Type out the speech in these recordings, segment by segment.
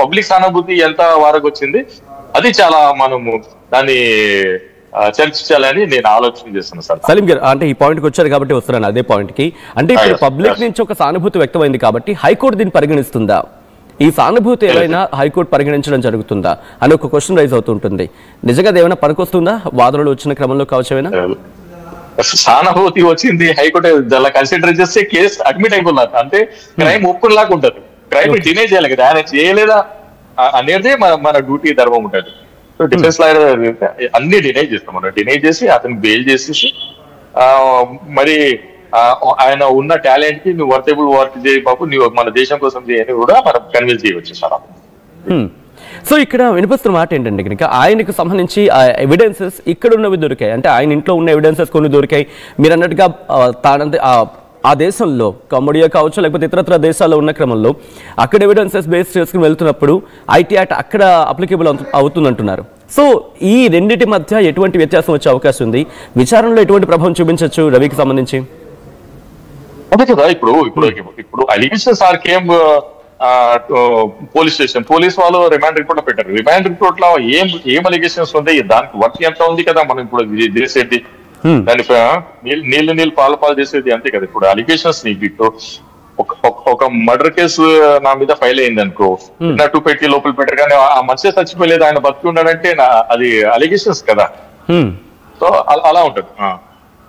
Public సానుభూతి ఎంత వరకు వచ్చింది, అది చాలా మనము దాన్ని చర్చించాలని నేను ఆలోచన చేస్తున్నాను సార్. సలీం గారు, అంటే ఈ పాయింట్కి వచ్చారు కాబట్టి వస్తున్నాను అదే పాయింట్కి. అంటే ఇప్పుడు పబ్లిక్ నుంచి ఒక సానుభూతి వ్యక్తమైంది కాబట్టి హైకోర్టు దీన్ని పరిగణిస్తుందా? ఈ సానుభూతి ఏమైనా హైకోర్టు పరిగణించడం జరుగుతుందా అని ఒక క్వశ్చన్ రైజ్ అవుతుంటుంది. నిజంగా అది ఏమైనా పనికొస్తుందా వాదనలు వచ్చిన క్రమంలో కావచ్చు? ఏమైనా సానుభూతి వచ్చింది, హైకోర్టు అలా కన్సిడర్ చేస్తే కేసు అడ్మిట్ అయిపోతుంది. అంటే క్రైమ్ ఒప్పుకునేలాగా ఉంటుంది, క్రైమ్ డినై చేయాలి కదా, ఆయన చేయలేదా అనేది మన డ్యూటీ ధర్మం ఉంటుంది. సో డిఫెన్స్ లాయర్ అన్ని డినై చేస్తాం మనం, డినై చేసి అతనికి బెయిల్ చేసేసి మరి ఆయన ఉన్న టాలెంట్ కి నువ్వు వర్తబుల్ వర్క్ చేయ బాబు, నువ్వు మన దేశం కోసం చేయని కూడా మనం కన్విన్స్ చేయవచ్చు సార్. సో ఇక్కడ వినిపిస్తున్న మాట ఏంటంటే కనుక ఆయనకు సంబంధించి ఎవిడెన్సెస్ ఇక్కడ ఉన్నవి దొరికాయి, అంటే ఆయన ఇంట్లో ఉన్న ఎవిడెన్సెస్ కొన్ని దొరికాయి. మీరు అన్నట్టుగా ఆ దేశంలో కంబోడియా కావచ్చు లేకపోతే ఇతరత్ర దేశాల్లో ఉన్న క్రమంలో అక్కడ ఎవిడెన్సెస్ బేస్ చేసుకుని వెళ్తున్నప్పుడు ఐటీ యాక్ట్ అక్కడ అప్లికేబుల్ అవుతుందంటున్నారు. సో ఈ రెండింటి మధ్య ఎటువంటి వ్యత్యాసం వచ్చే అవకాశం ఉంది? విచారణలో ఎటువంటి ప్రభావం చూపించవచ్చు రవికి సంబంధించి? అదే కదా, ఇప్పుడు allegations are came police station, police వాళ్ళు రిమాండ్ రిపోర్ట్ లో పెట్టారు. రిమాండ్ రిపోర్ట్ లో ఏం అలిగేషన్స్ ఉంది, దానికి వర్క్ ఎంత ఉంది కదా, మనం ఇప్పుడు చేసేది దాని నీళ్లు పాలు చేసేది అంతే కదా. ఇప్పుడు అలిగేషన్స్ నీకు ఒక మర్డర్ కేసు నా మీద ఫైల్ అయింది అనుకో, నట్టు పెట్టి లోపల పెట్టారు కానీ ఆ మనిషి చచ్చిపోలేదు, ఆయన బతికి ఉన్నాడంటే అది అలిగేషన్స్ కదా. సో అలా ఉంటుంది.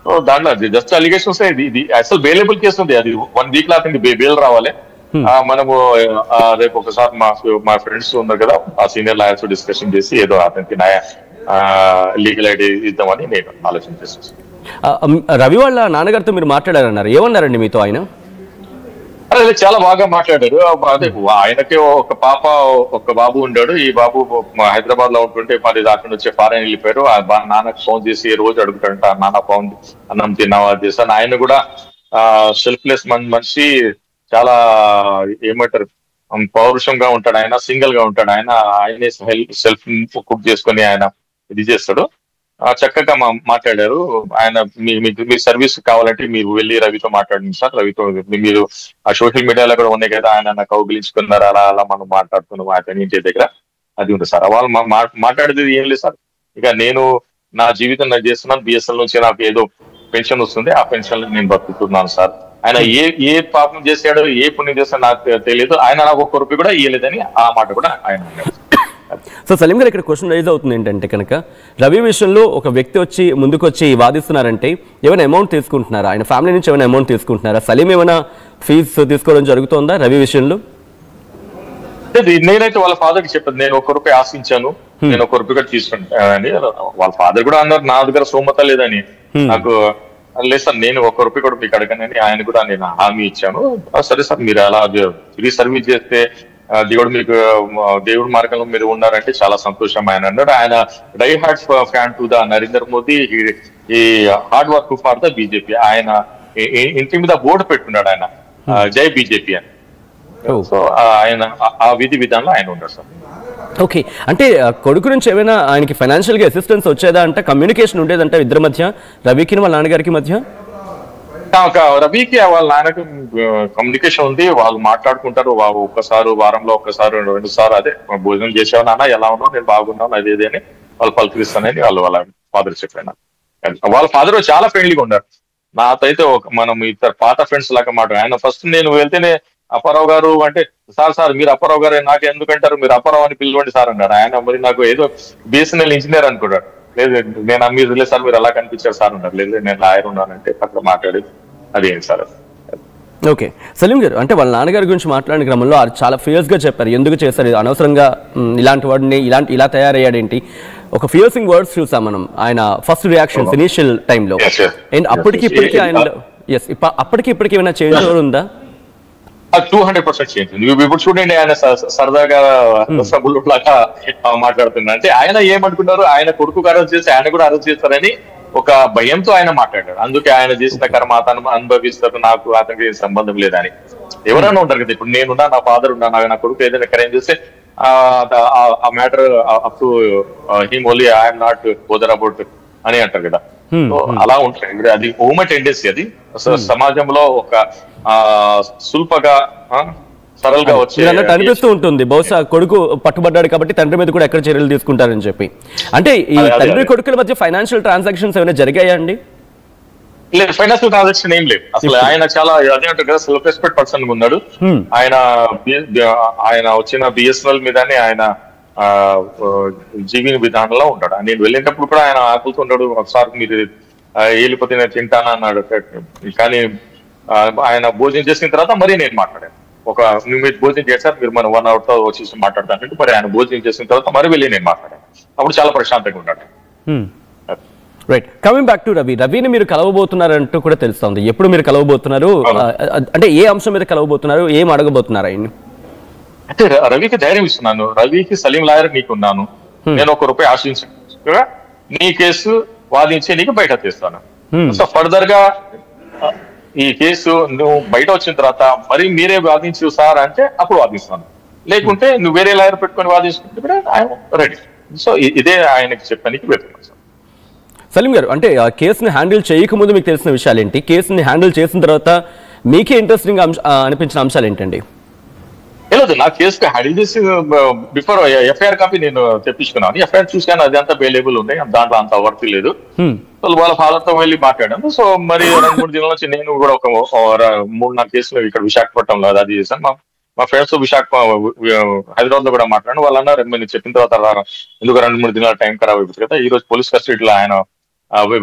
సో దాంట్లో జస్ట్ అలిగేషన్స్, ఇది అసలు బెయిలబుల్ కేసు ఉంది, అది 1 వీక్ లో అతనికి బెయిల్ రావాలి. మనము రేపు ఒకసారి మా ఫ్రెండ్స్ ఉన్నారు కదా, ఆ సీనియర్ లాయర్స్ డిస్కషన్ చేసి ఏదో అతనికి లీగల్ ఐడి ఇద్దామని నేను ఆలోచన చేస్తాను. రవి వాళ్ళ నాన్నగారితో మీరు మాట్లాడారన్నారు, ఏమన్నారండి మీతో ఆయన? అదే చాలా బాగా మాట్లాడారు. అదే ఆయనకే ఒక పాప ఒక బాబు ఉండాడు. ఈ బాబు హైదరాబాద్ లో ఉంటుంటే మరి అక్కడ నుంచి ఫారెన్ వెళ్ళిపోయారు. నాన్నకు ఫోన్ చేసి రోజు అడుగుతాడంట, నాన్న ఫోన్ అన్నం తిన్నావా చేస్తాను. ఆయన కూడా సెల్ఫ్లెస్ మనిషి, చాలా ఏమంటారు పౌరుషంగా ఉంటాడు. ఆయన సింగిల్ గా ఉంటాడు. ఆయనే సెల్ఫ్ కుక్ చేసుకుని ఆయన ఇది చేస్తాడు. చక్కగా మాట్లాడారు. ఆయన మీ సర్వీస్ కావాలంటే మీరు వెళ్ళి రవితో మాట్లాడండి సార్, రవితో మీరు ఆ సోషల్ మీడియాలో కూడా ఉన్నాయి కదా, ఆయన కౌగిలించుకున్నారు, అలా మనం మాట్లాడుతున్నాం అతని ఇంటి దగ్గర, అది ఉంది సార్. వాళ్ళు మాట్లాడేది ఏం లేదు సార్. ఇక నేను నా జీవితం నాకు చేస్తున్నాను, బిఎస్ఎల్ నుంచి నాకు ఏదో పెన్షన్ వస్తుంది, ఆ పెన్షన్ నేను బతుకుతున్నాను సార్. ఆయన ఏ పాపం చేశాడో ఏ పుణ్యం చేస్తాడో నాకు తెలియదు, ఆయన నాకు ఒక్క రూపాయి కూడా ఇవ్వలేదని ఆ మాట కూడా ఆయన. సో సలీం గారు, ఇక్కడ క్వశ్చన్ రైజ్ అవుతుంది ఏంటంటే కనుక రవి విషయంలో ఒక వ్యక్తి వచ్చి ముందుకు వచ్చి వాదిస్తున్నారంటే ఏమైనా అమౌంట్ తీసుకుంటున్నారా, ఆయన ఫ్యామిలీ నుంచి ఏమైనా అమౌంట్ తీసుకుంటున్నారా? సలీం ఏమైనా ఫీజు తీసుకోవడం జరుగుతుందా రవి విషయంలో? నేనైతే వాళ్ళ ఫాదర్ కి చెప్పాను, నేను 1 రూపాయి ఆశించాను, నేను 1 రూపాయి కూడా తీసుకుంటానని. వాళ్ళ ఫాదర్ కూడా అన్నారు నా దగ్గర సోమత లేదని. నాకు లేదు సార్, నేను 1 రూపాయి కూడా మీకు అడగనని ఆయన కూడా నేను హామీ ఇచ్చాను. సరే సార్, మీరు అలా ఫ్రీ సర్వీస్ చేస్తే దేవుడి మార్గంలో మీరు ఉన్నారంటే చాలా సంతోషం ఆయన అన్నాడు. ఆయన die hard fan to the Narendra Modi, ఈ hard work for the BJP. ఆయన ఇంటి మీద బోర్డు పెట్టుకున్నాడు ఆయన, జై బీజేపీ అని. సో ఆయన ఆ విధానంలో ఆయన ఉన్నాడు సార్. ఓకే, అంటే కొడుకు నుంచి ఏమైనా ఆయనకి ఫైనాన్షియల్ గా అసిస్టెన్స్ వచ్చేదా? అంటే కమ్యూనికేషన్ ఉండేదంటే ఇద్దరి మధ్య, రవికి వాళ్ళ నాన్నగారికి మధ్య? రవికి వాళ్ళ నాన్నకి కమ్యూనికేషన్ ఉంది, వాళ్ళు మాట్లాడుకుంటారు. ఒక్కసారి వారంలో ఒక్కసారి 2 సార్లు అదే భోజనం చేసావు నాన్న, ఎలా ఉన్నావు, నేను బాగున్నాను అదేది అని వాళ్ళు పలకరిస్తానని వాళ్ళ ఫాదర్ చెప్పాను. వాళ్ళ ఫాదర్ చాలా ఫ్రెండ్లీగా ఉన్నారు నాతో. అయితే మనం ఇద్దరు పాత ఫ్రెండ్స్ లాగా మాట. ఆయన ఫస్ట్ నేను వెళ్తేనే అప్పారావు గారు అంటే, సార్ మీరు అప్పారావు గారు నాకు ఎందుకంటారు, మీరు అప్పారావు అని పిలవండి సార్ అన్నారు. ఆయన మరి నాకు ఏదో బిఎస్ఎన్ఎల్ ఇంజనీర్ అనుకున్నాడు. లేదు నేను మీరు లేదు సార్, మీరు అలా కనిపించారు సార్ అన్నారు. లేదు నేను లాయర్ ఉన్నానంటే అక్కడ మాట్లాడేది అది ఏంటి సార్. ఓకే సలీం గారు, అంటే వాళ్ళ నాన్నగారి గురించి మాట్లాడిన క్రమంలో చాలా ఫియర్స్ గా చెప్పారు, ఎందుకు చేస్తారు అనవసరంగా ఇలాంటి వాడిని ఇలా తయారయ్యాడేంటి, ఒక ఫియర్సింగ్ వర్డ్స్ చూసాం మనం ఆయన ఫస్ట్ రియాక్షన్స్ ఇనిషియల్ టైంలో. అండ్ అప్పటికి ఇప్పటికీ ఆయన అప్పటికి ఇప్పటికి ఏమైనా చేంజ్ ఉందా? 200% చేంజ్ ఉంది. ఇప్పుడు చూడండి, ఆయన సరదాగా లాగా మాట్లాడుతున్నారు. అంటే ఆయన ఏమనుకున్నారు, ఆయన కొడుకు అరెస్ట్ చేసి ఆయన కూడా అరెస్ట్ చేస్తారని ఒక భయంతో ఆయన మాట్లాడాడు. అందుకే ఆయన చేసిన కర్మ అతను అనుభవిస్తారు, నాకు అతనికి సంబంధం లేదని. ఎవరైనా ఉంటారు కదా, ఇప్పుడు నేనున్నా, నా ఫాదర్ ఉన్నా, నా కొడుకు ఏదైనా క్రైమ్ చేస్తే ఆ matter up to him only, I'm not bother about అని అంటారు కదా. అలా ఉంటాయి. అది హ్యూమన్ టెండెన్సీ. అది సమాజంలో ఒక సుల్పగా సరళగా వచ్చి అన్నట్టు అనిపిస్తూ ఉంటుంది. బహుశా కొడుకు పట్టుబడ్డాడు కాబట్టి తండ్రి మీద కూడా ఎక్కడ చర్యలు తీసుకుంటారని చెప్పి. అంటే ఈ తండ్రి కొడుకుల మధ్య ఫైనాన్షియల్ ట్రాన్సాక్షన్స్ ఏమైనా జరిగాయా అండి? లేదు, ఫైనాన్షియల్ ట్రాన్సాక్షన్ ఏం లేదు అసలు. ఆయన చాలా అదే అంటారు కదా, సెల్ఫ్ రెస్పెక్ట్ పర్సన్ ఉన్నాడు. ఆయన వచ్చిన బిఎస్ఎన్ఎల్ మీదనే ఆయన జీవిని విధానంలో ఉంటాడు. నేను వెళ్ళేటప్పుడు కూడా ఆయన ఆకులతో ఉన్నాడు. ఒకసారి మీరు వెళ్ళిపోతే నేను తింటాను అన్నాడు. కానీ ఆయన భోజనం చేసిన తర్వాత మరీ నేను మాట్లాడాను. మీరు భోజనం చేశారు, మీరు మన 1 hour తో వచ్చేసి మాట్లాడతానంటే మరి ఆయన భోజనం చేసిన తర్వాత మరి వెళ్ళి నేను మాట్లాడాను. అప్పుడు చాలా ప్రశాంతంగా ఉన్నాడు. Right, coming back to Ravi. రవిని మీరు కలవబోతున్నారంటూ కూడా తెలుస్తుంది. ఎప్పుడు మీరు కలవబోతున్నారు? అంటే ఏ అంశం మీద కలవబోతున్నారు? ఏం అడగబోతున్నారు ఆయన్ని? అంటే రవికి ధైర్యం ఇస్తున్నాను. రవికి సలీం లాయర్ నీకున్నాను, నేను ₹1 ఆశించగా నీ కేసు వాదించి నీకు బయట తీస్తాను. సో ఫర్దర్ గా ఈ కేసు నువ్వు బయట వచ్చిన తర్వాత మరి మీరే వాదించు సార్ అంటే అప్పుడు వాదిస్తాను. లేకుంటే నువ్వు వేరే లాయర్ పెట్టుకొని వాదించుకుంటే కూడా ఆయన రెడీ. సో ఇదే ఆయనకి చెప్పడానికి వెళ్తున్నాను సార్. సలీం గారు, అంటే ఆ కేసుని హ్యాండిల్ చేయకముందు మీకు తెలిసిన విషయాలు ఏంటి? కేసుని హ్యాండిల్ చేసిన తర్వాత మీకే ఇంట్రెస్టింగ్ అనిపించిన అంశాలు ఏంటండి? లేదు, నా కేసుకి హ్యాండిల్ చేసి బిఫోర్ ఎఫ్ఐఆర్ కాపీ నేను తెప్పించుకున్నాను. ఎఫ్ఐఆర్ చూసాను, అది అంతా అవైలబుల్ ఉన్నాయి, దాంట్లో అంత వర్క్ లేదు. వాళ్ళ ఫాదర్ తో వెళ్ళి మాట్లాడాను. సో మరి 2-3 దినాల నుంచి నేను కూడా ఒక 3-4 కేసులు ఇక్కడ విశాఖపట్నంలో అది చేశాను. మా ఫ్రెండ్స్ హైదరాబాద్ లో కూడా మాట్లాడాను. వాళ్ళు అన్నారు నేను చెప్పిన తర్వాత ఎందుకు 2-3 దినాల టైం ఖరాబ్ అయిపోతుంది కదా. ఈ రోజు పోలీస్ కస్టడీలో ఆయన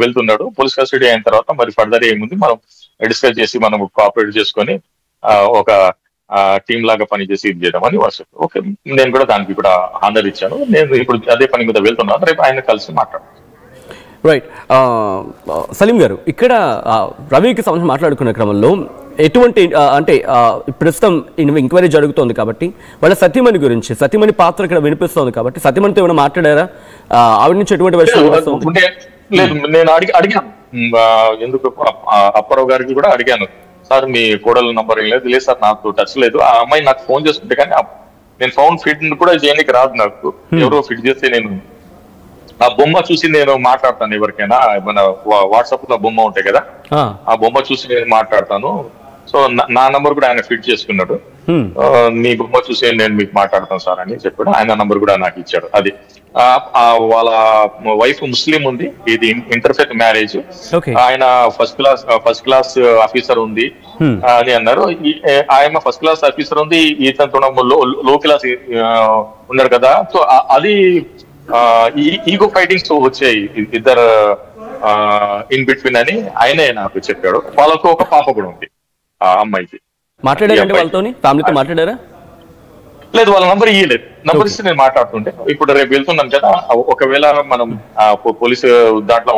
వెళ్తున్నాడు. పోలీస్ కస్టడీ అయిన తర్వాత మరి ఫర్దర్ ఏముంది మనం డిస్కస్ చేసి మనం కోఆపరేట్ చేసుకొని ఒక టీమ్ లాగా పనిచేసి ఇది చేయడం వాళ్ళు చెప్పారు. ఓకే, నేను కూడా దానికి కూడా ఆనర్ ఇచ్చాను. నేను ఇప్పుడు అదే పని మీద వెళ్తున్నాను. రేపు ఆయన కలిసి మాట్లాడాను. రైట్, సలీం గారు, ఇక్కడ రవికి సంబంధించి మాట్లాడుకునే క్రమంలో ఎటువంటి అంటే ప్రస్తుతం ఎంక్వైరీ జరుగుతోంది కాబట్టి వాళ్ళ సతీమణి గురించి, సతీమణి పాత్ర ఇక్కడ వినిపిస్తోంది కాబట్టి సతీమణితో ఏమైనా మాట్లాడారా? ఆవిడ నుంచి ఎటువంటి విషయం? లేదు, నేను అడిగాను ఎందుకు అప్పారావు గారికి కూడా అడిగాను, సార్ మీ కోడల నంబర్ ఏం లేదు. లేదు సార్, నాకు టచ్ లేదు. ఆ అమ్మాయి నాకు ఫోన్ చేస్తుంటే కానీ నేను ఫోన్ ఫిట్ కూడా చేయడానికి రాదు నాకు. ఎవరో ఫిట్ చేస్తే నేను ఆ బొమ్మ చూసి నేను మాట్లాడతాను. ఎవరికైనా మన వాట్సాప్ లో బొమ్మ ఉంటాయి కదా, ఆ బొమ్మ చూసి నేను మాట్లాడతాను. సో నా నంబర్ కూడా ఆయన ఫిట్ చేసుకున్నాడు. మీ బొమ్మ చూసి నేను మీకు మాట్లాడతాను సార్ అని చెప్పాడు. ఆయన నంబర్ కూడా నాకు ఇచ్చాడు. అది వాళ్ళ వైఫ్ ముస్లిం ఉంది, ఇది ఇంటర్ఫేత్ మ్యారేజ్. ఆయన ఫస్ట్ క్లాస్ ఆఫీసర్ ఉంది అని అన్నారు. ఆయన ఫస్ట్ క్లాస్ ఆఫీసర్ ఉంది, ఈతను లో క్లాస్ ఉన్నారు కదా. సో అది ఈగో ఫైటింగ్స్ వచ్చాయి ఇద్దరు ఇన్ బిట్వీన్ అని ఆయనే నాకు చెప్పాడు. వాళ్ళకు ఒక పాప కూడా ఉంది ఆ అమ్మాయికి. మాట్లాడారంటే వాళ్ళతో ఫ్యామిలీతో మాట్లాడారా? లేదు, వాళ్ళ నంబర్ ఇయ్యలేదు. నంబర్ ఇస్తే నేను మాట్లాడుతుంటే ఇప్పుడు రేపు వెళ్తున్నాను కదా, ఒకవేళ మనం పోలీసు దాంట్లో